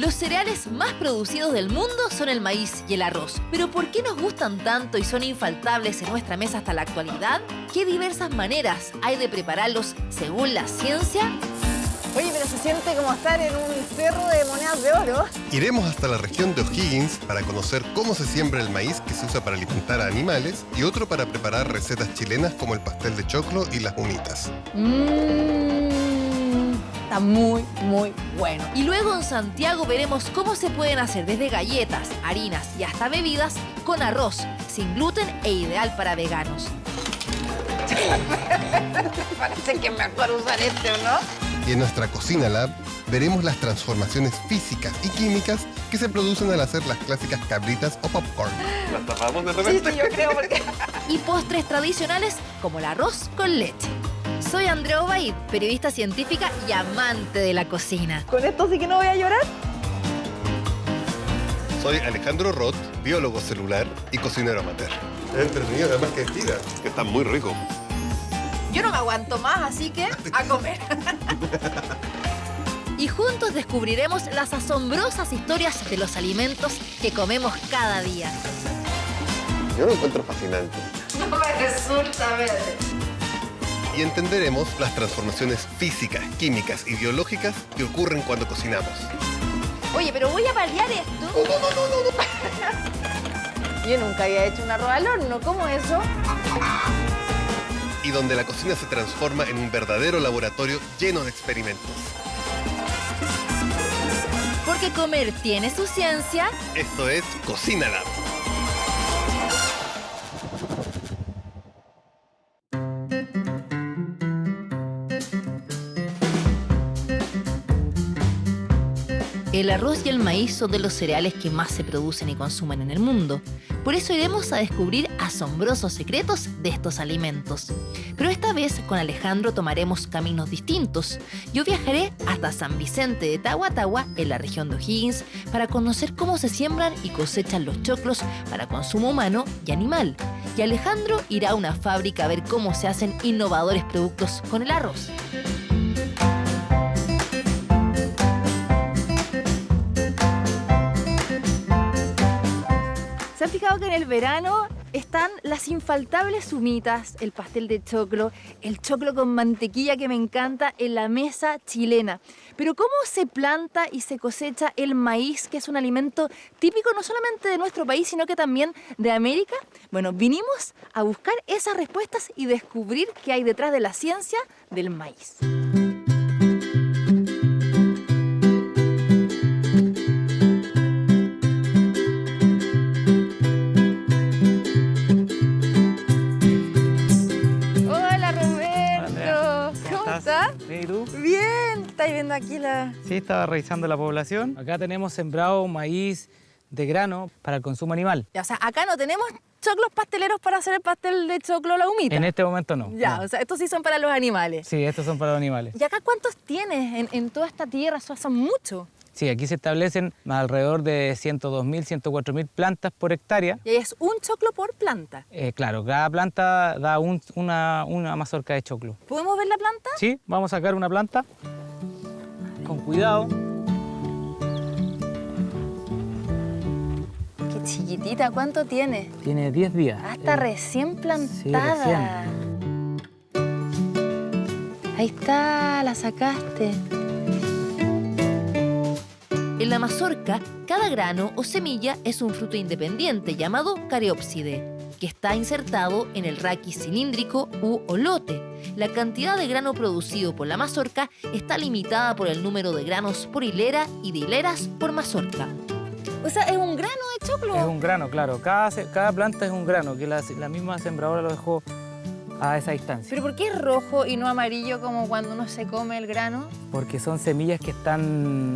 Los cereales más producidos del mundo son el maíz y el arroz. ¿Pero por qué nos gustan tanto y son infaltables en nuestra mesa hasta la actualidad? ¿Qué diversas maneras hay de prepararlos según la ciencia? Oye, pero se siente como estar en un cerro de monedas de oro. Iremos hasta la región de O'Higgins para conocer cómo se siembra el maíz que se usa para alimentar a animales y otro para preparar recetas chilenas como el pastel de choclo y las humitas. Está muy, muy bueno. Y luego en Santiago veremos cómo se pueden hacer desde galletas, harinas y hasta bebidas con arroz, sin gluten e ideal para veganos. Parece que es mejor usar este, ¿o no? Y en nuestra Cocina Lab veremos las transformaciones físicas y químicas que se producen al hacer las clásicas cabritas o popcorn. ¿Las tapamos de Sí, repente? sí, yo creo porque... Y postres tradicionales como el arroz con leche. Soy Andrea Obaid, periodista científica y amante de la cocina. Con esto sí que no voy a llorar. Soy Alejandro Roth, biólogo celular y cocinero amateur. Es entretenido, además que estira. Que está muy rico. Yo no me aguanto más, así que a comer. Y juntos descubriremos las asombrosas historias de los alimentos que comemos cada día. Yo lo encuentro fascinante. No me resulta ver. Y entenderemos las transformaciones físicas, químicas y biológicas que ocurren cuando cocinamos. Oye, pero voy a paliar esto. Yo nunca había hecho un arroz al horno. ¿Cómo eso? Y donde la cocina se transforma en un verdadero laboratorio lleno de experimentos. Porque comer tiene su ciencia. Esto es Cocina Lab. El arroz y el maíz son de los cereales que más se producen y consumen en el mundo. Por eso iremos a descubrir asombrosos secretos de estos alimentos. Pero esta vez con Alejandro tomaremos caminos distintos. Yo viajaré hasta San Vicente de Tagua, en la región de O'Higgins, para conocer cómo se siembran y cosechan los choclos para consumo humano y animal. Y Alejandro irá a una fábrica a ver cómo se hacen innovadores productos con el arroz. ¿Se han fijado que en el verano están las infaltables humitas, el pastel de choclo, el choclo con mantequilla que me encanta en la mesa chilena? Pero ¿cómo se planta y se cosecha el maíz, que es un alimento típico no solamente de nuestro país, sino que también de América? Bueno, vinimos a buscar esas respuestas y descubrir qué hay detrás de la ciencia del maíz. ¿Y tú? Bien, ¿estáis viendo aquí la...? Sí, estaba revisando la población. Acá tenemos sembrado maíz de grano para el consumo animal. O sea, acá no tenemos choclos pasteleros para hacer el pastel de choclo o la humita. En este momento no. Ya, no. o sea, estos sí son para los animales. Sí, estos son para los animales. ¿Y acá cuántos tienes en toda esta tierra? Eso son muchos. Sí, aquí se establecen alrededor de 102.000, 104.000 plantas por hectárea. Y ahí es un choclo por planta. Claro, cada planta da una mazorca de choclo. ¿Podemos ver la planta? Sí, vamos a sacar una planta con cuidado. Qué chiquitita, ¿cuánto tiene? Tiene 10 días. Ah, está recién plantada. Ahí está, la sacaste. En la mazorca, cada grano o semilla es un fruto independiente llamado careópside, que está insertado en el raquis cilíndrico u olote. La cantidad de grano producido por la mazorca está limitada por el número de granos por hilera y de hileras por mazorca. O sea, es un grano de choclo. Es un grano, claro. Cada planta es un grano, que la misma sembradora lo dejó a esa distancia. ¿Pero por qué es rojo y no amarillo como cuando uno se come el grano? Porque son semillas que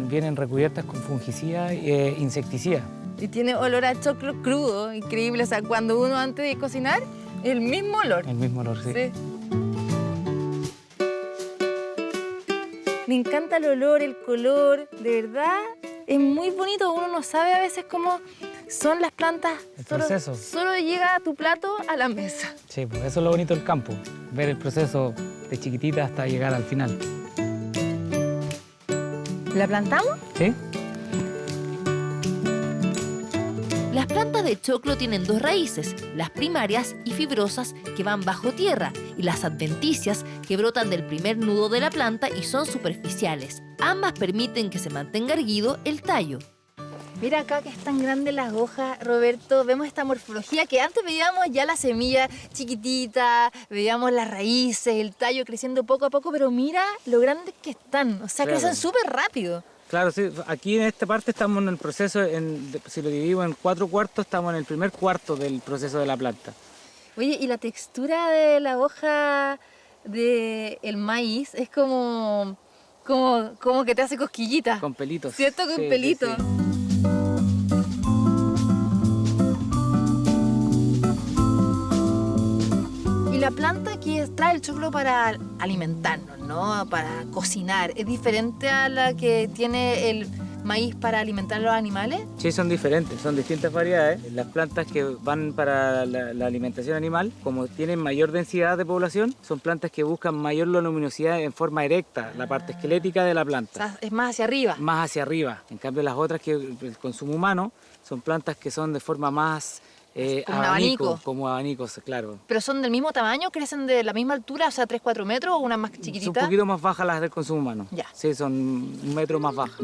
vienen recubiertas con fungicidas e insecticidas. Y tiene olor a choclo crudo, increíble. O sea, cuando uno antes de cocinar, el mismo olor. El mismo olor, sí. Sí. Me encanta el olor, el color, de verdad. Es muy bonito, uno no sabe a veces cómo son las plantas. El proceso. Solo llega tu plato a la mesa. Sí, pues eso es lo bonito del campo, ver el proceso de chiquitita hasta llegar al final. ¿La plantamos? ¿Sí? Las plantas de choclo tienen dos raíces, las primarias y fibrosas que van bajo tierra y las adventicias que brotan del primer nudo de la planta y son superficiales. Ambas permiten que se mantenga erguido el tallo. Mira acá que están grandes las hojas, Roberto. Vemos esta morfología que antes veíamos ya la semilla chiquitita, veíamos las raíces, el tallo creciendo poco a poco, pero mira lo grandes que están. O sea, Claro. crecen súper rápido. Claro, sí, aquí en esta parte estamos en el proceso, si lo dividimos en 4 cuartos, estamos en el primer cuarto del proceso de la planta. Oye, y la textura de la hoja del maíz es como que te hace cosquillita. Con pelitos. ¿Cierto? Con Sí, pelitos. sí. Y la planta que trae el choclo para alimentarnos, ¿no? Para cocinar, ¿es diferente a la que tiene el maíz para alimentar a los animales? Sí, son diferentes, son distintas variedades. Las plantas que van para la alimentación animal, como tienen mayor densidad de población, son plantas que buscan mayor luminosidad en forma erecta, la parte esquelética de la O planta, sea, es más hacia arriba. más hacia arriba. En cambio, las otras que el consumo humano son plantas que son de forma más Como un abanico. como abanicos, claro. ¿Pero son del mismo tamaño? ¿Crecen de la misma altura? O sea, 3-4 metros o una más Son chiquitita. un poquito más bajas las del consumo humano. Ya. Sí, son 1 metro más bajas.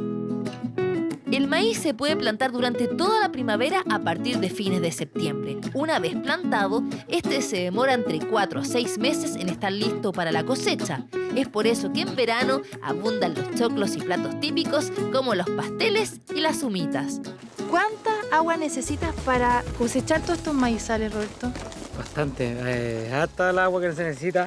El maíz se puede plantar durante toda la primavera a partir de fines de septiembre. Una vez plantado, este se demora entre 4 a 6 meses en estar listo para la cosecha. Es por eso que en verano abundan los choclos y platos típicos como los pasteles y las humitas. ¿Cuánta agua necesitas para cosechar todos estos maizales, Roberto? Bastante, harta el agua que se necesita,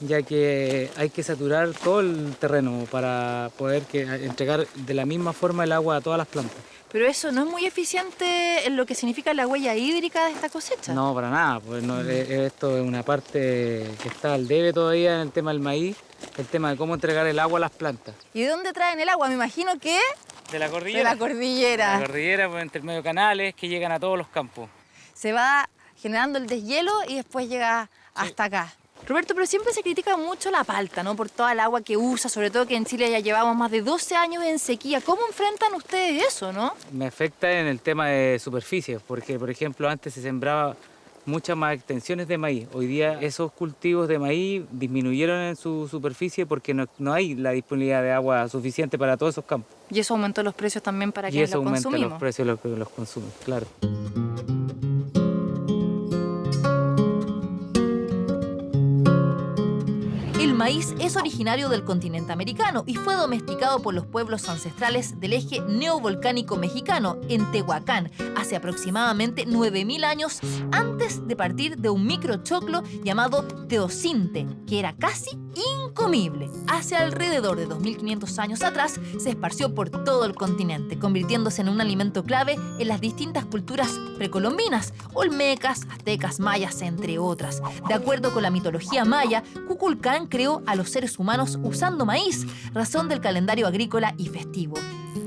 ya que hay que saturar todo el terreno para poder entregar de la misma forma el agua a todas las plantas. Pero eso no es muy eficiente en lo que significa la huella hídrica de esta cosecha. No, para nada, pues no, esto es una parte que está al debe todavía en el tema del maíz, el tema de cómo entregar el agua a las plantas. ¿Y de dónde traen el agua? Me imagino que De la de cordillera. la cordillera. La cordillera, pues, entre medio canales que llegan a todos los campos. Se va generando el deshielo y después llega hasta acá. Roberto, pero siempre se critica mucho la palta, ¿no? Por toda el agua que usa, sobre todo que en Chile ya llevamos más de 12 años en sequía. ¿Cómo enfrentan ustedes eso, no? Me afecta en el tema de superficie, porque por ejemplo antes se sembraba muchas más extensiones de maíz. Hoy día esos cultivos de maíz disminuyeron en su superficie porque no hay la disponibilidad de agua suficiente para todos esos campos. Y eso aumentó los precios también para Y quienes eso los aumenta consumimos. los precios de los que los consumen, claro. El maíz es originario del continente americano y fue domesticado por los pueblos ancestrales del eje neovolcánico mexicano en Tehuacán hace aproximadamente 9.000 años antes de partir de un microchoclo llamado teocinte, que era casi incomible. Hace alrededor de 2.500 años atrás se esparció por todo el continente, convirtiéndose en un alimento clave en las distintas culturas precolombinas, olmecas, aztecas, mayas, entre otras. De acuerdo con la mitología maya, Kukulcán creó a los seres humanos usando maíz, razón del calendario agrícola y festivo.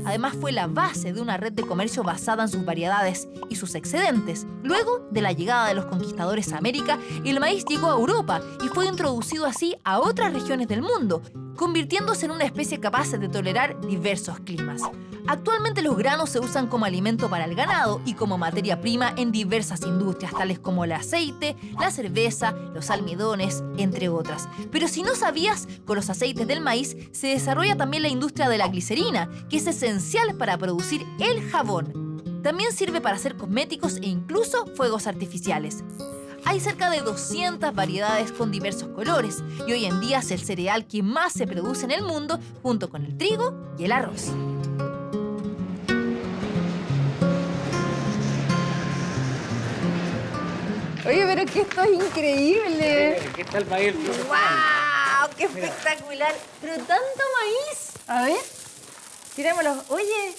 Además fue la base de una red de comercio basada en sus variedades y sus excedentes. Luego de la llegada de los conquistadores a América, el maíz llegó a Europa y fue introducido así a otras regiones del mundo, convirtiéndose en una especie capaz de tolerar diversos climas. Actualmente los granos se usan como alimento para el ganado y como materia prima en diversas industrias, tales como el aceite, la cerveza, los almidones, entre otras. Pero si no sabías, con los aceites del maíz se desarrolla también la industria de la glicerina, que es esencial para producir el jabón. También sirve para hacer cosméticos e incluso fuegos artificiales. Hay cerca de 200 variedades con diversos colores y hoy en día es el cereal que más se produce en el mundo junto con el trigo y el arroz. Oye, pero que esto es increíble. Aquí está el maíz. ¡Wow! ¡Qué espectacular! Pero tanto maíz. A ver, tirémoslo. Oye,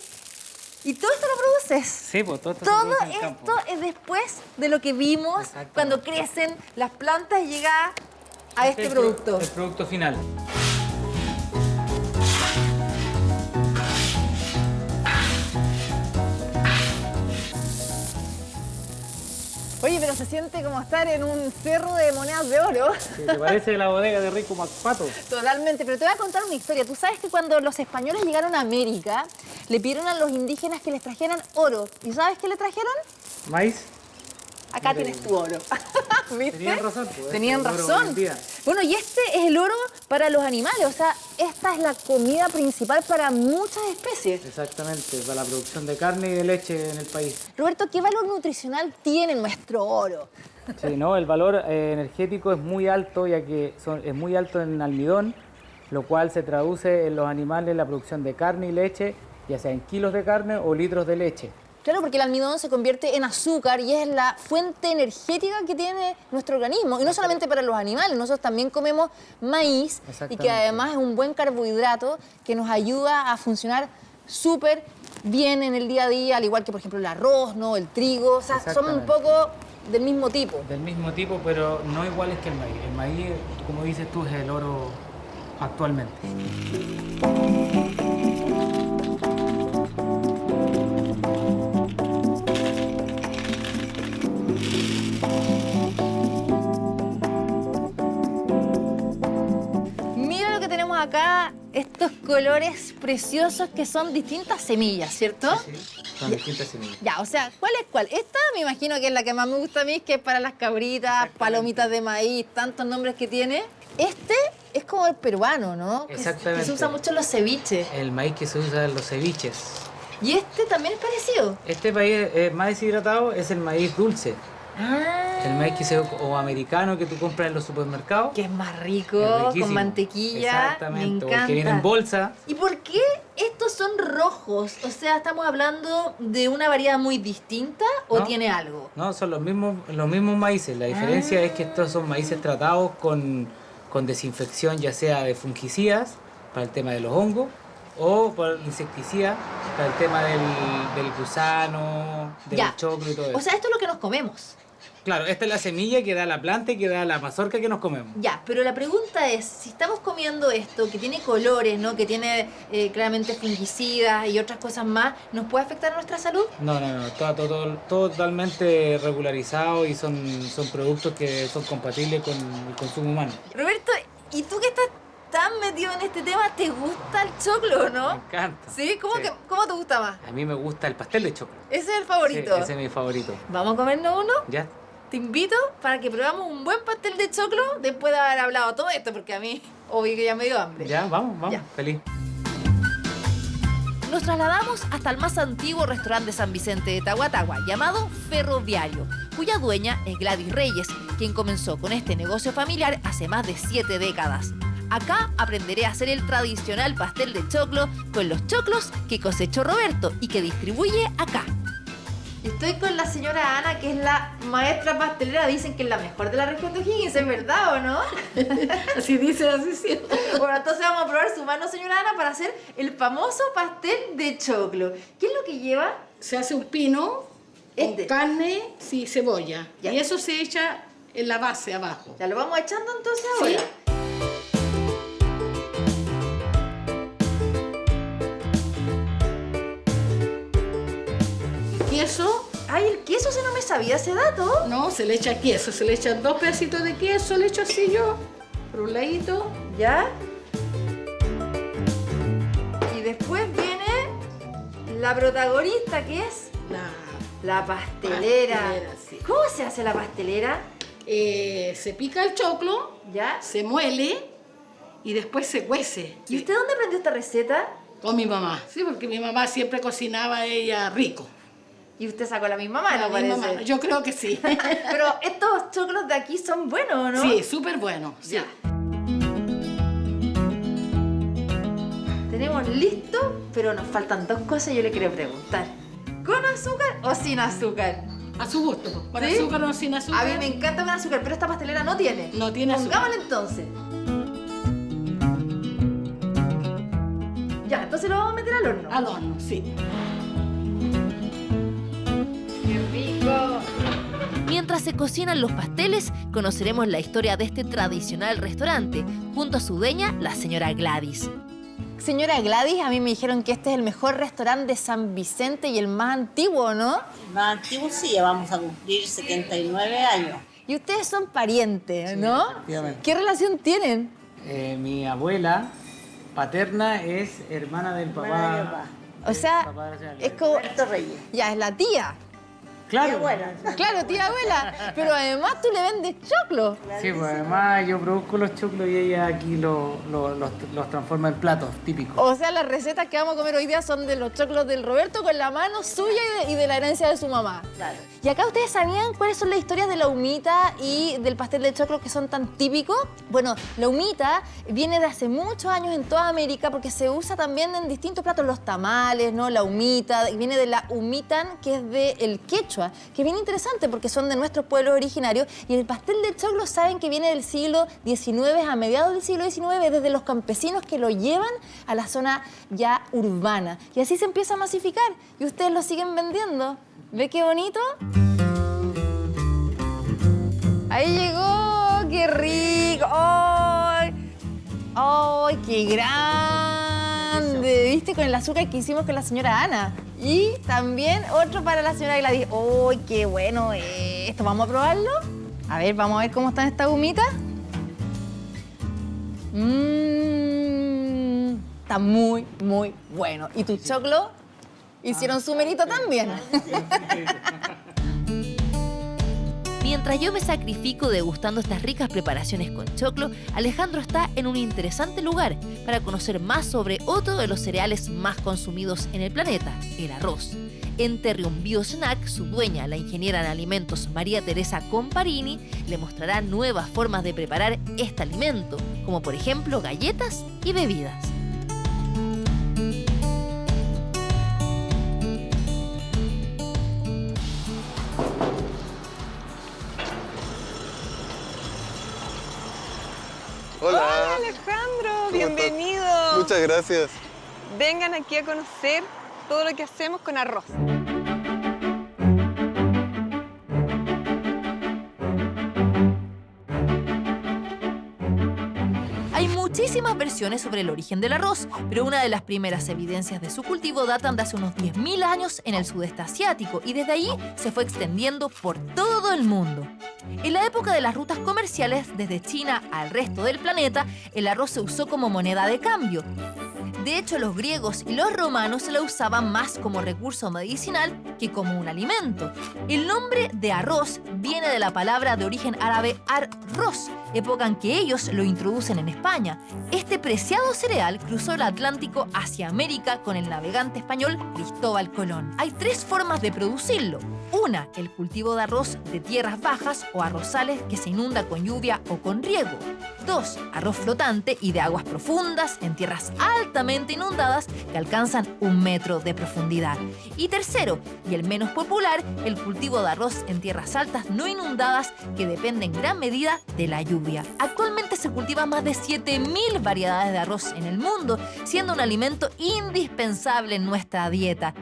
¿y todo esto lo produces? Sí, pues todo esto se Todo produce en el campo. esto es después de lo que vimos Exacto. cuando crecen las plantas y llega a este El producto. El producto final. Oye, pero se siente como estar en un cerro de monedas de oro. Sí, ¿te parece la bodega de Rico Macpato? Totalmente, pero te voy a contar una historia. Tú sabes que cuando los españoles llegaron a América, le pidieron a los indígenas que les trajeran oro. ¿Y sabes qué le trajeron? ¿Maíz? Acá tienes tu oro. ¿Viste? Tenían razón, pues, Tenían el oro razón. hoy en día. Bueno, y este es el oro para los animales. O sea, esta es la comida principal para muchas especies. Exactamente, para la producción de carne y de leche en el país. Roberto, ¿qué valor nutricional tiene nuestro oro? Sí, no, el valor energético es muy alto, ya que es muy alto en almidón, lo cual se traduce en los animales en la producción de carne y leche, ya sea en kilos de carne o litros de leche. Claro, porque el almidón se convierte en azúcar y es la fuente energética que tiene nuestro organismo. Y no solamente para los animales, nosotros también comemos maíz y que además es un buen carbohidrato que nos ayuda a funcionar súper bien en el día a día, al igual que, por ejemplo, el arroz, ¿no? El trigo. O sea, son un poco del mismo tipo. Del mismo tipo, pero no iguales que el maíz. El maíz, como dices tú, es el oro actualmente. Mira lo que tenemos acá, estos colores preciosos que son distintas semillas, ¿cierto? Sí, son distintas semillas. Ya, o sea, ¿cuál es cuál? Esta me imagino que es la que más me gusta a mí, que es para las cabritas, palomitas de maíz, tantos nombres que tiene. Este es como el peruano, ¿no? Exactamente. Que se usa mucho en los ceviches. El maíz que se usa en los ceviches. Y este también es parecido. Este maíz más deshidratado es el maíz dulce. Ah, El maíz o americano que tú compras en los supermercados. que es más rico, Es con riquísimo. mantequilla. Exactamente, Me porque encanta. viene en bolsa. ¿Y por qué estos son rojos? O sea, ¿estamos hablando de una variedad muy distinta o No. tiene algo? No, son los mismos maíces. La diferencia es que estos son maíces tratados con desinfección, ya sea de fungicidas, para el tema de los hongos, o por insecticidas, para el tema del gusano, del Ya. choclo y todo eso. O sea, esto es lo que nos comemos. Claro, esta es la semilla que da la planta y que da la mazorca que nos comemos. Ya, pero la pregunta es, si estamos comiendo esto, que tiene colores, ¿no? Que tiene claramente fungicidas y otras cosas más, ¿nos puede afectar a nuestra salud? No, todo totalmente regularizado y son productos que son compatibles con el consumo humano. Roberto, ¿y tú que estás tan metido en este tema, te gusta el choclo, Me no? encanta. ¿Sí? ¿Cómo te gusta más? A mí me gusta el pastel de choclo. ¿Ese es el favorito? Sí, ese es mi favorito. ¿Vamos a comernos uno? ¿Ya? Te invito para que probamos un buen pastel de choclo después de haber hablado todo esto, porque a mí, obvio que ya me dio hambre. ¿Ya? Vamos, Ya. feliz. Nos trasladamos hasta el más antiguo restaurante de San Vicente de Tahuatahua, llamado Ferroviario, cuya dueña es Gladys Reyes, quien comenzó con este negocio familiar hace más de 7 décadas. Acá aprenderé a hacer el tradicional pastel de choclo con los choclos que cosechó Roberto y que distribuye acá. Estoy con la señora Ana, que es la maestra pastelera. Dicen que es la mejor de la región de O'Higgins, ¿es verdad o no? Así dice, así siento. Bueno, entonces vamos a probar su mano, señora Ana, para hacer el famoso pastel de choclo. ¿Qué es lo que lleva? Se hace un pino Este. con carne, sí, cebolla. Ya. Y eso se echa en la base abajo. Ya lo vamos echando entonces Sí. ahora. Queso, Ay, el queso, se no me sabía ese dato. no, se le echa queso. Se le echan 2 pedacitos de queso, le echo así yo, por un ladito. ¿Ya? Y después viene la protagonista, que es la pastelera. Pastelera, sí. ¿Cómo se hace la pastelera? Se pica el choclo, ¿Ya? se muele y después se cuece. ¿Y usted dónde aprendió esta receta? Con mi mamá, sí, porque mi mamá siempre cocinaba ella rico. Y usted sacó la misma mano, La misma parece. mano, yo creo que sí. Pero estos choclos de aquí son buenos, ¿no? Sí, súper bueno. Sí. Ya. Tenemos listo, pero nos faltan 2 cosas y yo le quiero preguntar. ¿Con azúcar o sin azúcar? A su gusto, con ¿Sí? azúcar o sin azúcar. A mí me encanta con azúcar, pero esta pastelera no tiene. No tiene azúcar. Pongámosle entonces. Ya, entonces lo vamos a meter al horno. Al horno, sí. ¡Qué rico! Mientras se cocinan los pasteles, conoceremos la historia de este tradicional restaurante, junto a su dueña, la señora Gladys. Señora Gladys, a mí me dijeron que este es el mejor restaurante de San Vicente y el más antiguo, ¿no? Más antiguo sí, ya vamos a cumplir 79 años. Y ustedes son parientes, ¿no? efectivamente. ¿Qué relación tienen? Mi abuela paterna es hermana del Hermana de mi papá. O sea, papá de la señora es como... Roberto Reyes. Ya, es la tía. Claro. Bueno, Claro, tía abuela. Pero además tú le vendes choclo. Sí, pues además yo produzco los choclos y ella aquí los transforma en platos típicos. O sea, las recetas que vamos a comer hoy día son de los choclos del Roberto con la mano suya y de la herencia de su mamá. claro. ¿Y acá ustedes sabían cuáles son las historias de la humita y del pastel de choclo que son tan típicos? Bueno, la humita viene de hace muchos años en toda América porque se usa también en distintos platos, los tamales, ¿no? La humita, viene de la humitan, que es del quechua, que es bien interesante porque son de nuestros pueblos originarios. Y el pastel de choclo saben que viene del siglo XIX, a mediados del siglo XIX, desde los campesinos que lo llevan a la zona ya urbana. Y así se empieza a masificar y ustedes lo siguen vendiendo. ¿Ve qué bonito? Ahí llegó, qué rico. ¡Ay! ¡Ay, qué grande! ¿Viste? Con el azúcar que hicimos con la señora Ana. Y también otro para la señora Gladys. ¡Ay, qué bueno esto! ¿Vamos a probarlo? A ver, vamos a ver cómo están estas humitas. Está muy, muy bueno. ¿Y tu choclo? Hicieron su merito también. Mientras yo me sacrifico degustando estas ricas preparaciones con choclo, Alejandro está en un interesante lugar para conocer más sobre otro de los cereales más consumidos en el planeta, el arroz. En Terrium Biosnack, su dueña, la ingeniera en alimentos María Teresa Comparini, le mostrará nuevas formas de preparar este alimento, como por ejemplo galletas y bebidas. Hola. Alejandro, ¿Cómo bienvenido. estás? Muchas gracias. Vengan aquí a conocer todo lo que hacemos con arroz. Hay muchísimas versiones sobre el origen del arroz, pero una de las primeras evidencias de su cultivo datan de hace unos 10.000 años en el sudeste asiático y desde ahí se fue extendiendo por todo el mundo. En la época de las rutas comerciales, desde China al resto del planeta, el arroz se usó como moneda de cambio. De hecho, los griegos y los romanos lo usaban más como recurso medicinal que como un alimento. El nombre de arroz viene de la palabra de origen árabe ar-ros, época en que ellos lo introducen en España. Este preciado cereal cruzó el Atlántico hacia América con el navegante español Cristóbal Colón. Hay tres formas de producirlo. Una, el cultivo de arroz de tierras bajas o arrozales que se inunda con lluvia o con riego. 2, arroz flotante y de aguas profundas en tierras altamente inundadas que alcanzan 1 metro de profundidad. Y tercero, y el menos popular, el cultivo de arroz en tierras altas no inundadas que depende en gran medida de la lluvia. Actualmente se cultivan más de 7.000 variedades de arroz en el mundo, siendo un alimento indispensable en nuestra dieta.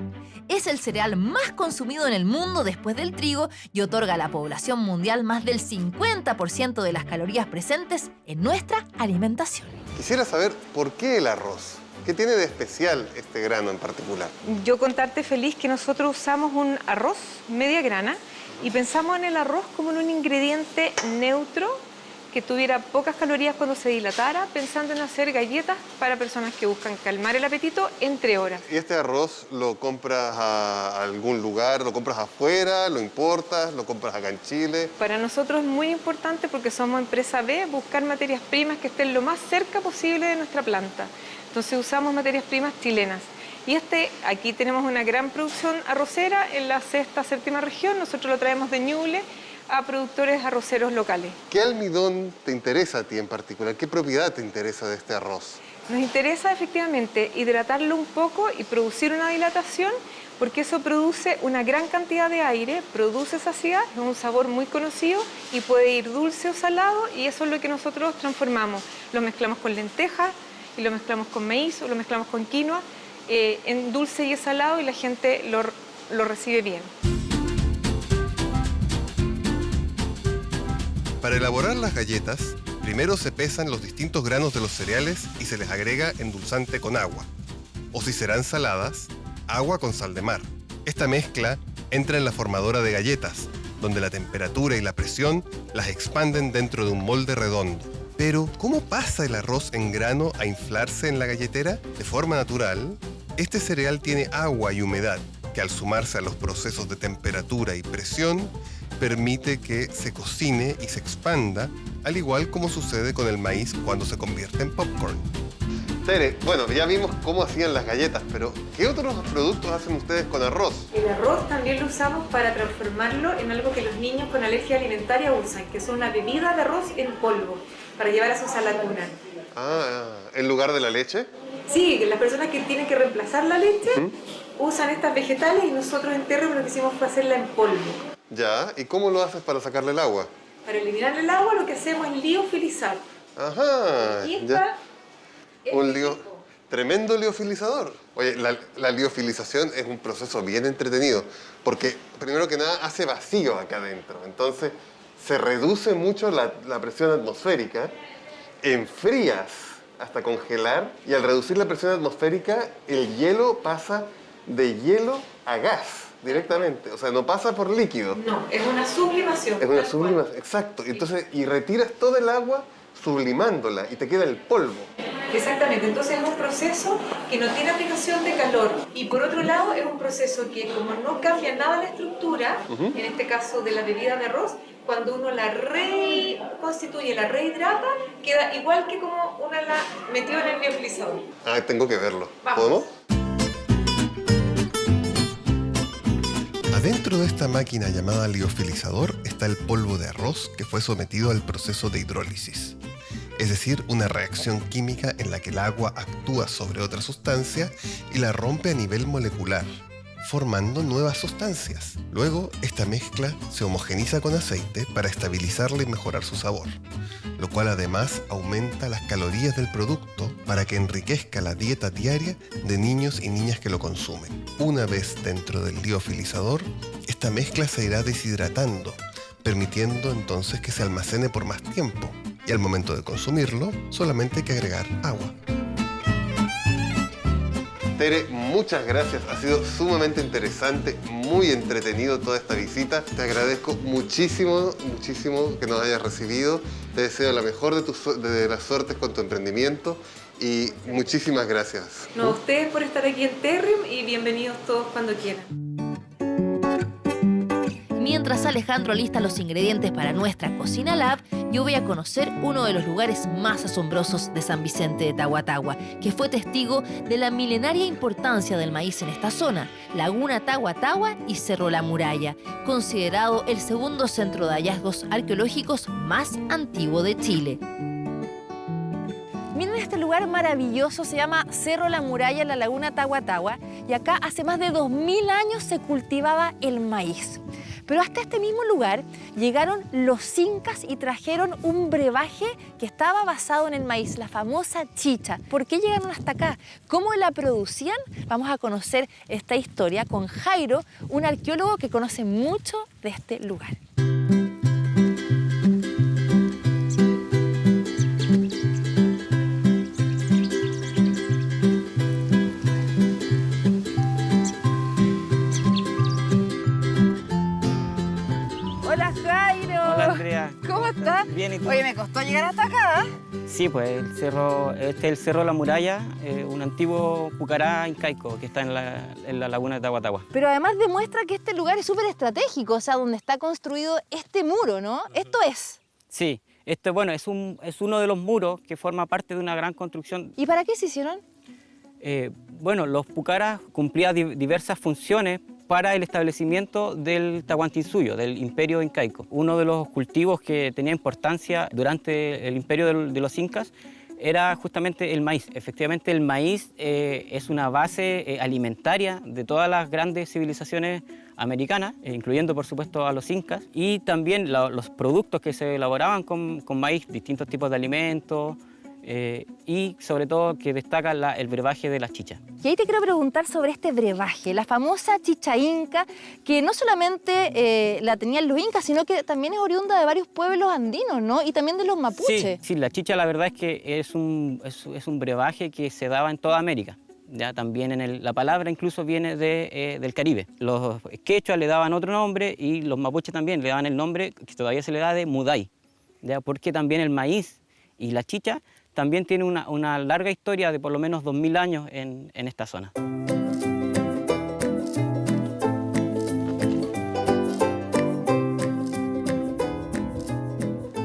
Es el cereal más consumido en el mundo después del trigo y otorga a la población mundial más del 50% de las calorías presentes en nuestra alimentación. Quisiera saber por qué el arroz. ¿Qué tiene de especial este grano en particular? Yo contarte feliz que nosotros usamos un arroz media grana y pensamos en el arroz como en un ingrediente neutro que tuviera pocas calorías cuando se dilatara, pensando en hacer galletas para personas que buscan calmar el apetito entre horas. ¿Y este arroz lo compras a algún lugar? ¿Lo compras afuera? ¿Lo importas? ¿Lo compras acá en Chile? Para nosotros es muy importante, porque somos empresa B, buscar materias primas que estén lo más cerca posible de nuestra planta. Entonces usamos materias primas chilenas. Y aquí tenemos una gran producción arrocera en la 6ª, 7ª región. Nosotros lo traemos de Ñuble a productores arroceros locales. ¿Qué almidón te interesa a ti en particular? ¿Qué propiedad te interesa de este arroz? Nos interesa efectivamente hidratarlo un poco y producir una dilatación, porque eso produce una gran cantidad de aire, produce saciedad, es un sabor muy conocido y puede ir dulce o salado, y eso es lo que nosotros transformamos. Lo mezclamos con lentejas y lo mezclamos con maíz o lo mezclamos con quinoa en dulce y salado, y la gente lo recibe bien. Para elaborar las galletas, Primero se pesan los distintos granos de los cereales y se les agrega endulzante con agua. O si serán saladas, agua con sal de mar. Esta mezcla entra en la formadora de galletas, donde la temperatura y la presión las expanden dentro de un molde redondo. Pero, ¿cómo pasa el arroz en grano a inflarse en la galletera? De forma natural, este cereal tiene agua y humedad, que al sumarse a los procesos de temperatura y presión, permite que se cocine y se expanda, al igual como sucede con el maíz cuando se convierte en popcorn. Tere, bueno, ya vimos cómo hacían las galletas, pero ¿qué otros productos hacen ustedes con arroz? El arroz también lo usamos para transformarlo en algo que los niños con alergia alimentaria usan, que es una bebida de arroz en polvo, para llevar a su salatuna. Ah, ¿en lugar de la leche? Sí, las personas que tienen que reemplazar la leche usan estas vegetales y nosotros en Terrem lo que hicimos fue hacerla en polvo. Ya, ¿y cómo lo haces para sacarle el agua? Para eliminar el agua lo que hacemos es liofilizar. Ajá, Y ya. Un lío, tipo. tremendo liofilizador. Oye, la liofilización es un proceso bien entretenido, porque primero que nada hace vacío acá adentro. Entonces se reduce mucho la presión atmosférica, enfrías hasta congelar, y al reducir la presión atmosférica, el hielo pasa de hielo a gas directamente. O sea, no pasa por líquido. No, es una sublimación. Es una tal sublimación, cual. exacto. Entonces, y retiras todo el agua sublimándola y te queda el polvo. Exactamente, entonces es un proceso que no tiene aplicación de calor y por otro lado es un proceso que como no cambia nada la estructura, en este caso de la bebida de arroz, cuando uno la reconstituye, la rehidrata, queda igual que como uno la metió en el liofilizador. Ah, tengo que verlo. Vamos. ¿Podemos? Adentro de esta máquina llamada liofilizador está el polvo de arroz que fue sometido al proceso de hidrólisis. Es decir, una reacción química en la que el agua actúa sobre otra sustancia y la rompe a nivel molecular, formando nuevas sustancias. Luego, esta mezcla se homogeniza con aceite para estabilizarla y mejorar su sabor, lo cual además aumenta las calorías del producto para que enriquezca la dieta diaria de niños y niñas que lo consumen. Una vez dentro del liofilizador, esta mezcla se irá deshidratando, permitiendo entonces que se almacene por más tiempo. Y al momento de consumirlo, solamente hay que agregar agua. Tere, muchas gracias. Ha sido sumamente interesante, muy entretenido toda esta visita. Te agradezco muchísimo, muchísimo que nos hayas recibido. Te deseo la mejor de las suertes con tu emprendimiento y muchísimas gracias. No, a ustedes por estar aquí en Terrem y bienvenidos todos cuando quieran. Mientras Alejandro alista los ingredientes para nuestra Cocina Lab, yo voy a conocer uno de los lugares más asombrosos de San Vicente de Tahuatahua, que fue testigo de la milenaria importancia del maíz en esta zona, Laguna Tahuatahua y Cerro La Muralla, considerado el segundo centro de hallazgos arqueológicos más antiguo de Chile. Miren este lugar maravilloso, se llama Cerro La Muralla en la Laguna Tahuatahua, y acá hace más de 2000 años se cultivaba el maíz. Pero hasta este mismo lugar llegaron los incas y trajeron un brebaje que estaba basado en el maíz, la famosa chicha. ¿Por qué llegaron hasta acá? ¿Cómo la producían? Vamos a conocer esta historia con Jairo, un arqueólogo que conoce mucho de este lugar. Hola Jairo. Hola Andrea. ¿Cómo estás? Bien, ¿y tú? Oye, me costó llegar hasta acá. Sí, pues este es el Cerro La Muralla, un antiguo pucará incaico que está en la laguna de Tahuatahua. Pero además demuestra que este lugar es súper estratégico, o sea, donde está construido este muro, ¿no? Esto es. Sí, bueno, es uno de los muros que forma parte de una gran construcción. ¿Y para qué se hicieron? Bueno, los pucaras cumplían diversas funciones para el establecimiento del Tahuantinsuyo, del imperio incaico. Uno de los cultivos que tenía importancia durante el imperio de los incas era justamente el maíz. Efectivamente, el maíz es una base alimentaria de todas las grandes civilizaciones americanas, incluyendo por supuesto a los incas, y también los productos que se elaboraban con maíz, distintos tipos de alimentos, y sobre todo que destaca el brebaje de las chichas. Y ahí te quiero preguntar sobre este brebaje, la famosa chicha inca, que no solamente la tenían los incas, sino que también es oriunda de varios pueblos andinos, ¿no? Y también de los mapuches. Sí, la chicha la verdad es que es un brebaje que se daba en toda América. Ya también la palabra incluso viene del Caribe. Los quechuas le daban otro nombre y los mapuches también le daban el nombre que todavía se le da de muday, ¿ya? Porque también el maíz y la chicha también tiene una larga historia de por lo menos 2000 años en esta zona.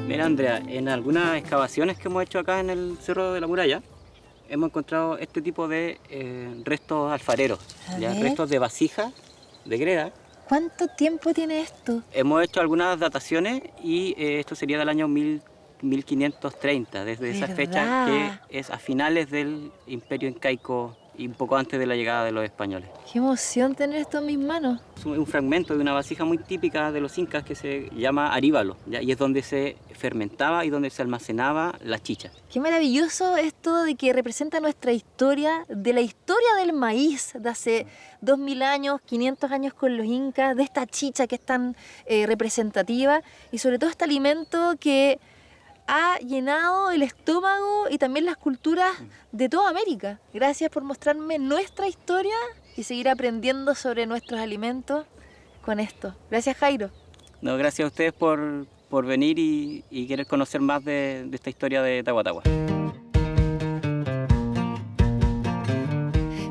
Mira, Andrea, en algunas excavaciones que hemos hecho acá en el Cerro de la Muralla, hemos encontrado este tipo de restos alfareros, ¿ya? Restos de vasijas, de greda. ¿Cuánto tiempo tiene esto? Hemos hecho algunas dataciones y esto sería del año 1530, desde esa fecha que es a finales del Imperio Incaico y un poco antes de la llegada de los españoles. ¡Qué emoción tener esto en mis manos! Es un fragmento de una vasija muy típica de los incas que se llama aríbalo, ¿ya? Y es donde se fermentaba y donde se almacenaba la chicha. Qué maravilloso esto de que representa nuestra historia, de la historia del maíz de hace 2000 años, 500 años con los incas, de esta chicha que es tan representativa y sobre todo este alimento que ha llenado el estómago y también las culturas de toda América. Gracias por mostrarme nuestra historia y seguir aprendiendo sobre nuestros alimentos con esto. Gracias, Jairo. No, gracias a ustedes por venir y querer conocer más de esta historia de Tahuatahua.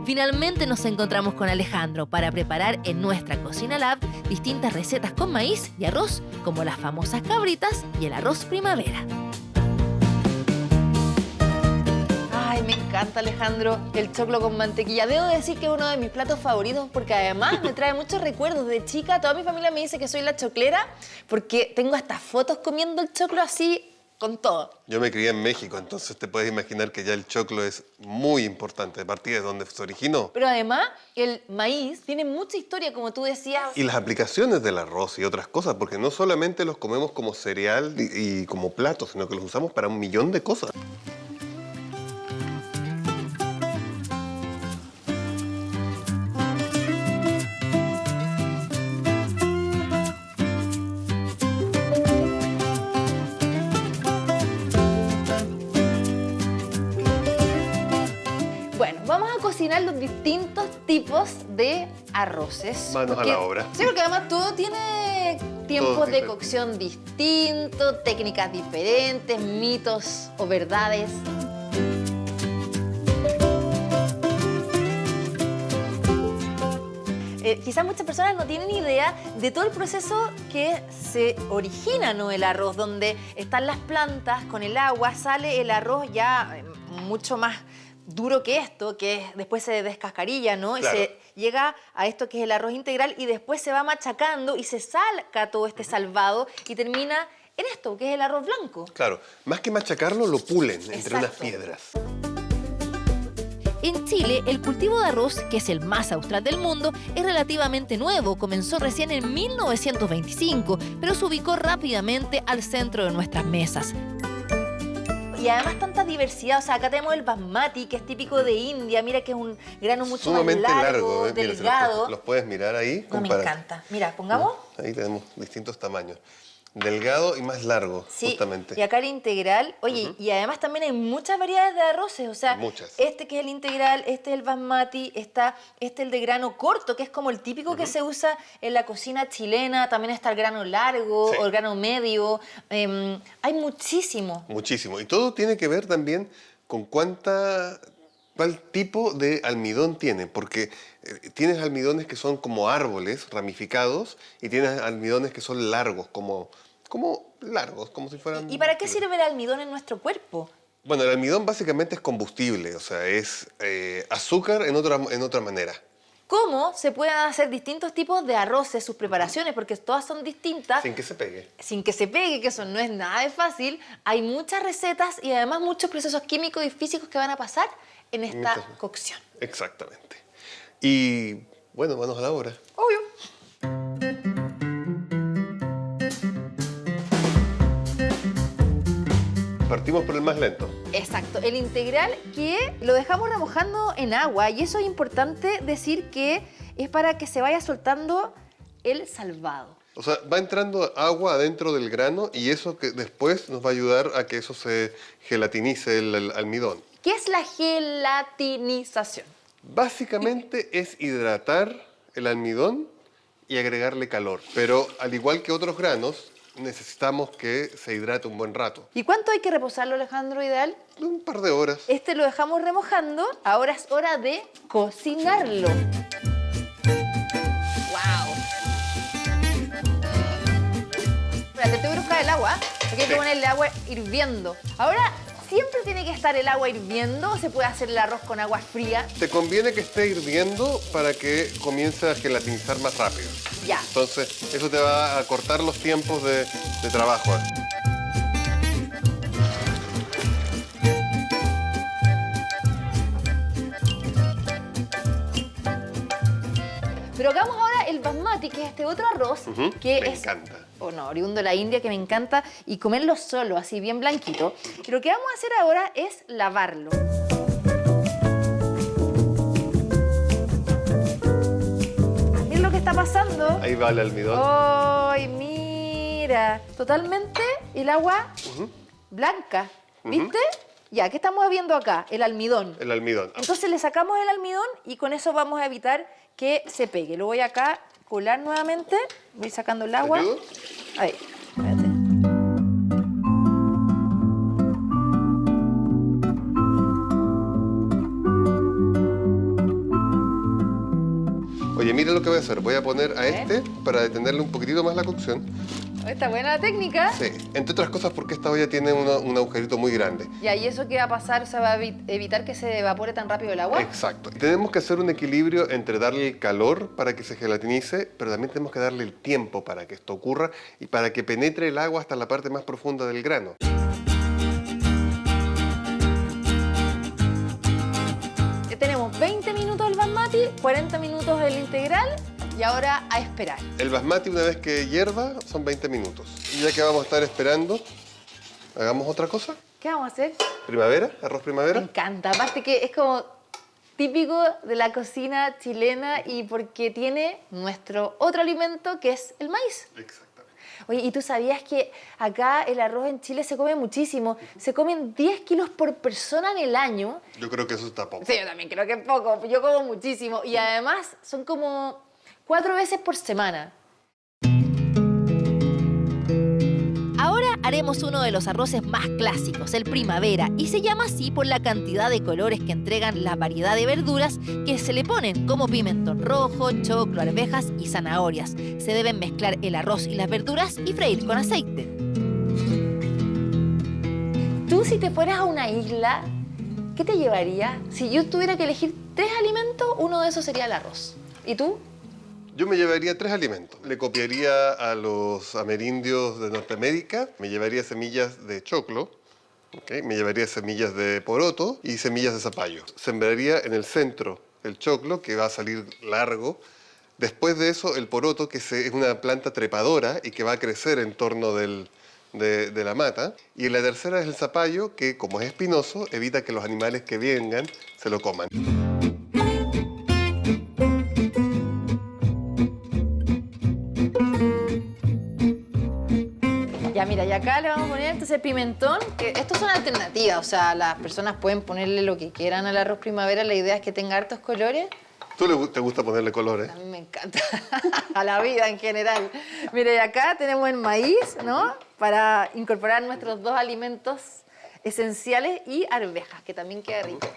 Finalmente nos encontramos con Alejandro para preparar en nuestra Cocina Lab distintas recetas con maíz y arroz, como las famosas cabritas y el arroz primavera. Ay, me encanta, Alejandro, el choclo con mantequilla. Debo decir que es uno de mis platos favoritos porque además me trae muchos recuerdos. De chica, toda mi familia me dice que soy la choclera porque tengo hasta fotos comiendo el choclo así con todo. Yo me crié en México, entonces te puedes imaginar que ya el choclo es muy importante, de partida de donde se originó. Pero además, el maíz tiene mucha historia, como tú decías. Y las aplicaciones del arroz y otras cosas, porque no solamente los comemos como cereal y como plato, sino que los usamos para un millón de cosas. Cocinar los distintos tipos de arroces. Manos a la obra. Sí, porque además todo tiene tiempos de cocción distintos, técnicas diferentes, mitos o verdades. Quizás muchas personas no tienen idea de todo el proceso que se origina, ¿no? El arroz, donde están las plantas con el agua, sale el arroz ya mucho más duro que esto, que después se descascarilla, ¿no? Claro. Y se llega a esto que es el arroz integral y después se va machacando y se saca todo este salvado y termina en esto, que es el arroz blanco. Claro, más que machacarlo, lo pulen entre unas piedras. En Chile, el cultivo de arroz, que es el más austral del mundo, es relativamente nuevo. Comenzó recién en 1925, pero se ubicó rápidamente al centro de nuestras mesas. Y además tanta diversidad, o sea, acá tenemos el basmati, que es típico de India, mira que es un grano mucho sumamente más largo, delgado. Mira, los puedes mirar ahí. No, me encanta. Mira, pongamos. Ahí tenemos distintos tamaños. Delgado y más largo, sí, justamente. Y acá el integral, oye, y además también hay muchas variedades de arroces, o sea, muchas. Este que es el integral, este es el basmati, está el de grano corto, que es como el típico que se usa en la cocina chilena, también está el grano largo o el grano medio, hay muchísimo. Muchísimo, y todo tiene que ver también con cuál tipo de almidón tiene, porque tienes almidones que son como árboles ramificados y tienes almidones que son largos, como largos, como si fueran... ¿Y para qué sirve el almidón en nuestro cuerpo? Bueno, el almidón básicamente es combustible, o sea, es azúcar en otra manera. ¿Cómo se pueden hacer distintos tipos de arroces, sus preparaciones? Porque todas son distintas. Sin que se pegue. Sin que se pegue, que eso no es nada de fácil. Hay muchas recetas y además muchos procesos químicos y físicos que van a pasar en esta cocción. Exactamente. Y, bueno, manos a la obra. Obvio. Partimos por el más lento. Exacto, el integral que lo dejamos remojando en agua y eso es importante decir que es para que se vaya soltando el salvado. O sea, va entrando agua adentro del grano y eso que después nos va a ayudar a que eso se gelatinice el almidón. ¿Qué es la gelatinización? Básicamente es hidratar el almidón y agregarle calor. Pero al igual que otros granos, necesitamos que se hidrate un buen rato. ¿Y cuánto hay que reposarlo, Alejandro, ideal? Un par de horas. Este lo dejamos remojando, ahora es hora de cocinarlo. Te tengo que buscar el agua, porque hay que ponerle agua hirviendo. Ahora, ¿siempre tiene que estar el agua hirviendo o se puede hacer el arroz con agua fría? Te conviene que esté hirviendo para que comience a gelatinizar más rápido. Ya. Entonces, eso te va a cortar los tiempos de trabajo. Pero hagamos ahora el basmati, que es este otro arroz, que Me es... encanta. Bueno, oriundo de la India, que me encanta, y comerlo solo, así bien blanquito. Y lo que vamos a hacer ahora es lavarlo. Miren lo que está pasando. Ahí va el almidón. ¡Ay, mira! Totalmente el agua blanca, ¿viste? Ya, ¿qué estamos viendo acá? El almidón. El almidón. Entonces le sacamos el almidón y con eso vamos a evitar que se pegue. Lo voy acá a colar nuevamente. Voy sacando el agua. ¿Te ayudo? Ahí, espérate. Oye, mira lo que voy a hacer. Voy a poner a este para detenerle un poquitito más la cocción. Está buena la técnica. Sí, entre otras cosas porque esta olla tiene un agujerito muy grande. Ya, ¿y eso qué va a pasar? O sea, ¿va a evitar que se evapore tan rápido el agua? Exacto. Tenemos que hacer un equilibrio entre darle el calor para que se gelatinice, pero también tenemos que darle el tiempo para que esto ocurra y para que penetre el agua hasta la parte más profunda del grano. Ya tenemos 20 minutos el basmati, 40 minutos el integral y ahora a esperar. El basmati, una vez que hierva, son 20 minutos. Y ya que vamos a estar esperando, ¿hagamos otra cosa? ¿Qué vamos a hacer? ¿Primavera? ¿Arroz Me primavera? encanta. Aparte que es como típico de la cocina chilena y porque tiene nuestro otro alimento que es el maíz. Exactamente. Oye, ¿y tú sabías que acá el arroz en Chile se come muchísimo? Se comen 10 kilos por persona en el año. Yo creo que eso está poco. Sí, yo también creo que es poco. Yo como muchísimo. Y además son como 4 veces por semana. Ahora haremos uno de los arroces más clásicos, el primavera, y se llama así por la cantidad de colores que entregan la variedad de verduras que se le ponen, como pimentón rojo, choclo, arvejas y zanahorias. Se deben mezclar el arroz y las verduras y freír con aceite. Tú, si te fueras a una isla, ¿qué te llevarías? Si yo tuviera que elegir 3 alimentos, uno de esos sería el arroz. ¿Y tú? Yo me llevaría 3 alimentos. Le copiaría a los amerindios de Norteamérica, me llevaría semillas de choclo, me llevaría semillas de poroto y semillas de zapallo. Sembraría en el centro el choclo, que va a salir largo. Después de eso, el poroto, que es una planta trepadora y que va a crecer en torno de la mata. Y la tercera es el zapallo, que como es espinoso, evita que los animales que vengan se lo coman. Ya, mira, y acá le vamos a poner entonces pimentón, que estos son alternativas, o sea, las personas pueden ponerle lo que quieran al arroz primavera, la idea es que tenga hartos colores. ¿Tú te gusta ponerle colores? A mí me encanta, a la vida en general. Mira, y acá tenemos el maíz, ¿no? Para incorporar nuestros 2 alimentos esenciales y arvejas, que también queda rico.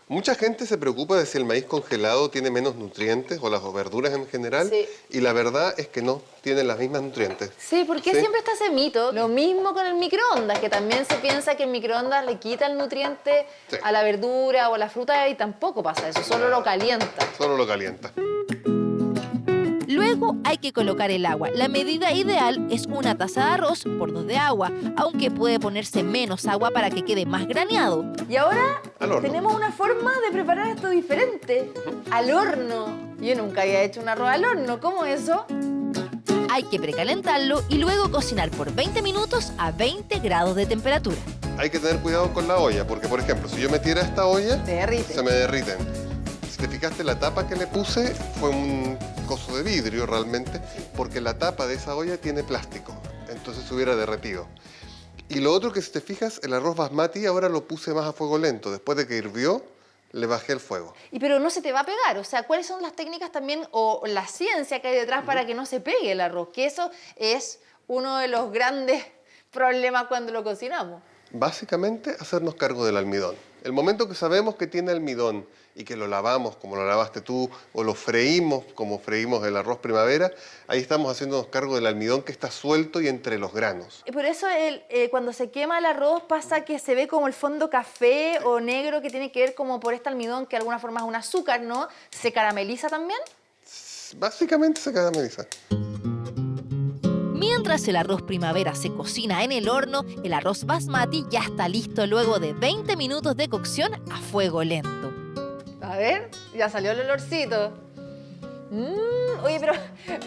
Mucha gente se preocupa de si el maíz congelado tiene menos nutrientes o las verduras en general. Sí. Y la verdad es que no, tienen las mismas nutrientes. Sí, porque ¿Sí? siempre está ese mito. Lo mismo con el microondas, que también se piensa que el microondas le quita el nutriente Sí. a la verdura o a la fruta y tampoco pasa eso, solo lo calienta. Solo lo calienta. Luego hay que colocar el agua. La medida ideal es 1 taza de arroz por 2 de agua, aunque puede ponerse menos agua para que quede más graneado. Y ahora Al horno. tenemos una forma de preparar esto diferente. Al horno. Yo nunca había hecho un arroz al horno. ¿Cómo es eso? Hay que precalentarlo y luego cocinar por 20 minutos a 20 grados de temperatura. hay que tener cuidado con la olla, porque por ejemplo, si yo metiera esta olla, Te derrite. se me derriten. Si te fijaste, la tapa que le puse fue un coso de vidrio realmente, porque la tapa de esa olla tiene plástico, entonces se hubiera derretido. Y lo otro que si te fijas, el arroz basmati ahora lo puse más a fuego lento. Después de que hirvió, le bajé el fuego. Pero no se te va a pegar, o sea, ¿cuáles son las técnicas también o la ciencia que hay detrás para que no se pegue el arroz? Que eso es uno de los grandes problemas cuando lo cocinamos. Básicamente, hacernos cargo del almidón. El momento que sabemos que tiene almidón y que lo lavamos como lo lavaste tú o lo freímos como freímos el arroz primavera, ahí estamos haciéndonos cargo del almidón que está suelto y entre los granos. Por eso cuando se quema el arroz pasa que se ve como el fondo café o negro que tiene que ver como por este almidón que de alguna forma es un azúcar, ¿no? ¿Se carameliza también? Básicamente se carameliza. Mientras el arroz primavera se cocina en el horno, el arroz basmati ya está listo luego de 20 minutos de cocción a fuego lento. A ver, ya salió el olorcito. Oye, pero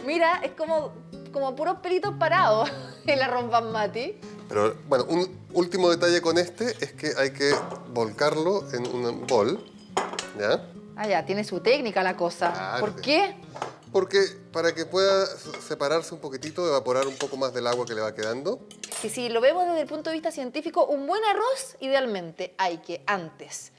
mira, es como puros pelitos parados el arroz basmati. Pero bueno, un último detalle con este es que hay que volcarlo en un bol, ¿ya? Ah, ya, tiene su técnica la cosa. Claro ¿Por que qué? Porque para que pueda separarse un poquitito, evaporar un poco más del agua que le va quedando. Que si lo vemos desde el punto de vista científico, un buen arroz, idealmente, hay que antes